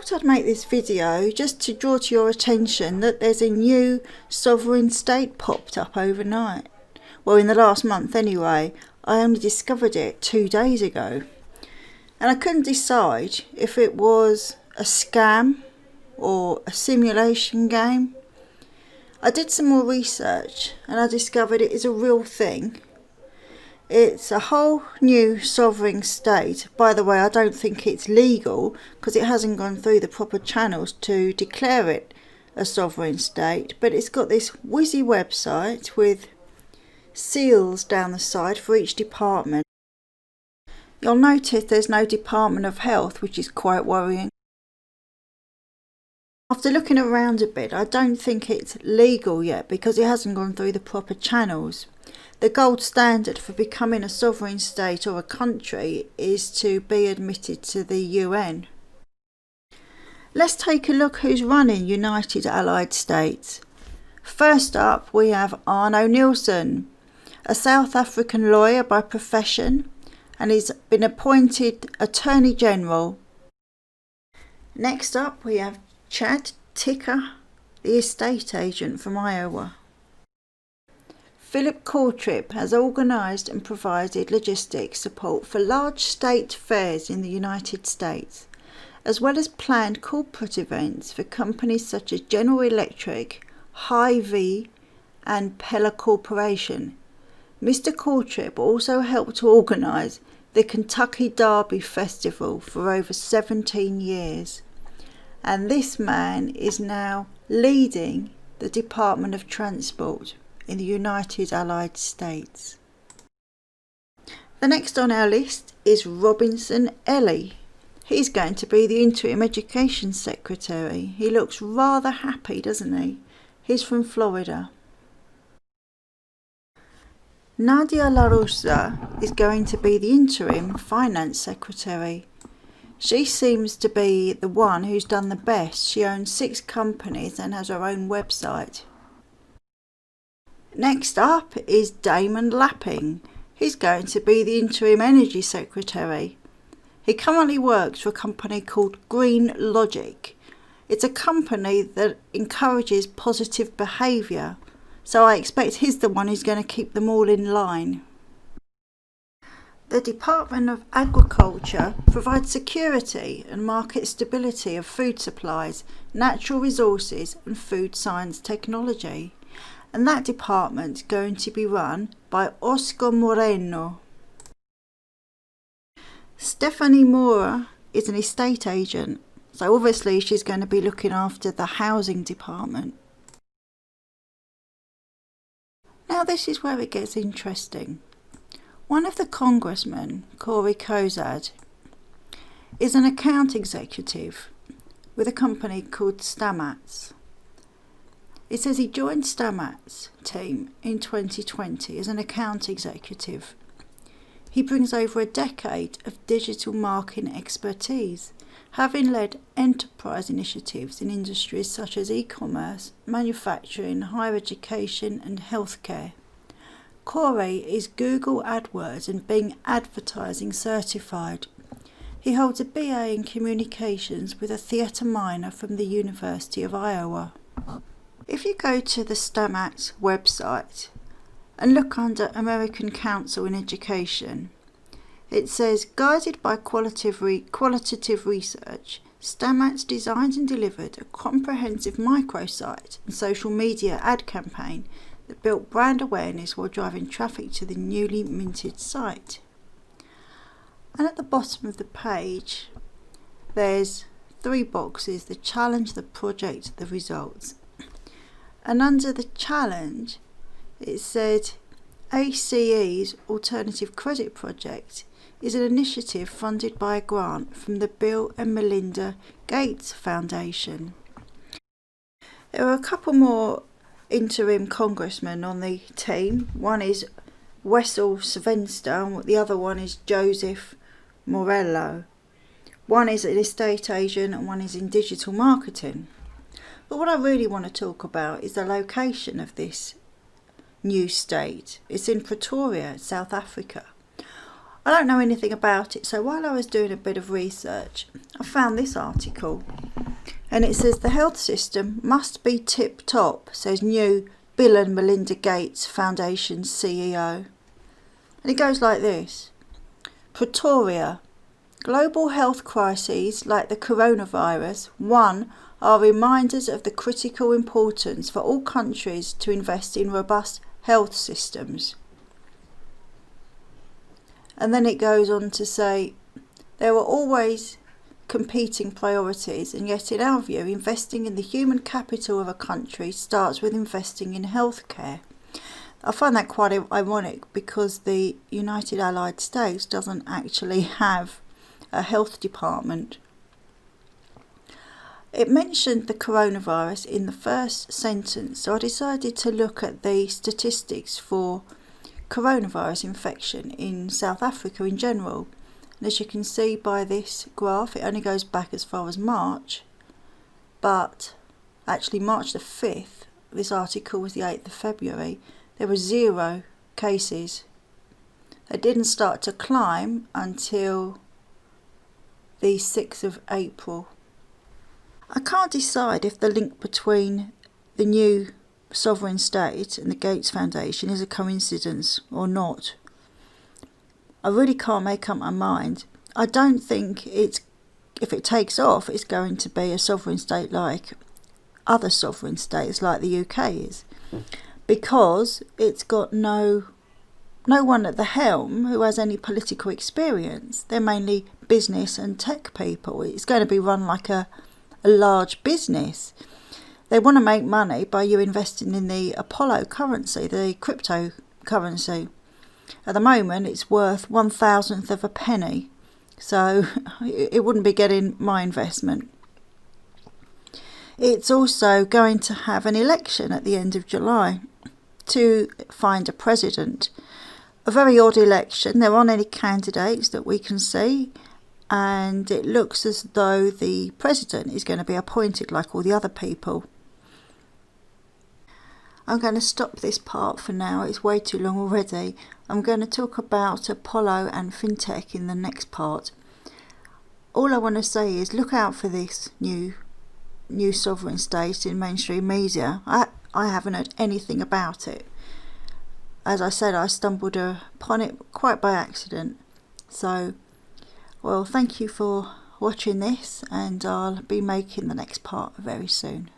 thought I'd make this video just to draw to your attention that there's a new sovereign state popped up overnight. Well, in the last month anyway. I only discovered it 2 days ago. And I couldn't decide if it was a scam or a simulation game. I did some more research and I discovered it is a real thing. It's a whole new sovereign state. By the way, I don't think it's legal because it hasn't gone through the proper channels to declare it a sovereign state, but it's got this whizzy website with seals down the side for each department. You'll notice there's no Department of Health, which is quite worrying. After looking around a bit, I don't think it's legal yet because it hasn't gone through the proper channels. The gold standard for becoming a sovereign state or a country is to be admitted to the UN. Let's take a look who's running United Allied States. First up, we have Arno Nilsson, a South African lawyer by profession, and he's been appointed Attorney General. Next up, we have Chad Ticker, the estate agent from Iowa. Phillip Ctrip has organised and provided logistics support for large state fairs in the United States, as well as planned corporate events for companies such as General Electric, Hy-Vee and Pella Corporation. Mr. Ctrip also helped to organise the Kentucky Derby Festival for over 17 years. And this man is now leading the Department of Transport in the United Allied States. The next on our list is Robinson Ellie. He's going to be the Interim Education Secretary. He looks rather happy, doesn't he? He's from Florida. Nadia LaRussa is going to be the Interim Finance Secretary. She seems to be the one who's done the best. She owns 6 companies and has her own website. Next up is Damon Lapping. He's going to be the Interim Energy Secretary. He currently works for a company called Green Logic. It's a company that encourages positive behaviour, so I expect he's the one who's going to keep them all in line. The Department of Agriculture provides security and market stability of food supplies, natural resources and food science technology. And that department's going to be run by Oscar Moreno. Stephanie Mora is an estate agent, so obviously she's going to be looking after the housing department. Now this is where it gets interesting. One of the congressmen, Cory Cozad, is an account executive with a company called Stamats. It says he joined Stamats' team in 2020 as an account executive. He brings over a decade of digital marketing expertise, having led enterprise initiatives in industries such as e-commerce, manufacturing, higher education and healthcare. Cory is Google AdWords and Bing Advertising certified. He holds a BA in Communications with a theatre minor from the University of Iowa. If you go to the Stamats website and look under American Council in Education, it says, guided by qualitative research, Stamats designed and delivered a comprehensive microsite and social media ad campaign that built brand awareness while driving traffic to the newly minted site. And at the bottom of the page, there's 3 boxes: the challenge, the project, the results. And under the challenge, it said ACE's Alternative Credit Project is an initiative funded by a grant from the Bill and Melinda Gates Foundation. There are a couple more interim congressmen on the team. One is Wessel Svenster and the other one is Joseph Morello. One is an estate agent and one is in digital marketing. But what I really want to talk about is the location of this new state. It's in Pretoria, South Africa. I don't know anything about it, so while I was doing a bit of research, I found this article. And it says the health system must be tip-top, says new Bill and Melinda Gates Foundation CEO. And it goes like this. Pretoria. Global health crises like the coronavirus, one, are reminders of the critical importance for all countries to invest in robust health systems. And then it goes on to say, there are always competing priorities, and yet in our view, investing in the human capital of a country starts with investing in healthcare. I find that quite ironic because the United Allied States doesn't actually have a health department. It mentioned the coronavirus in the first sentence, so I decided to look at the statistics for coronavirus infection in South Africa in general. And as you can see by this graph, it only goes back as far as March, but actually March the 5th, this article was the 8th of February, there were 0 cases. They didn't start to climb until the 6th of April. I can't decide if the link between the new sovereign state and the Gates Foundation is a coincidence or not. I really can't make up my mind. I don't think if it takes off, it's going to be a sovereign state like other sovereign states like the UK is, because it's got no one at the helm who has any political experience. They're mainly business and tech people. It's going to be run like a large business. They want to make money by you investing in the Apollo currency, the cryptocurrency. At the moment, it's worth 1,000th of a penny, so it wouldn't be getting my investment. It's also going to have an election at the end of July to find a president. A very odd election. There aren't any candidates that we can see, and it looks as though the president is going to be appointed like all the other people. I'm going to stop this part for now, it's way too long already. I'm going to talk about Apollo and FinTech in the next part. All I want to say is look out for this new sovereign state in mainstream media. I haven't heard anything about it. As I said, I stumbled upon it quite by accident. So, well, thank you for watching this, and I'll be making the next part very soon.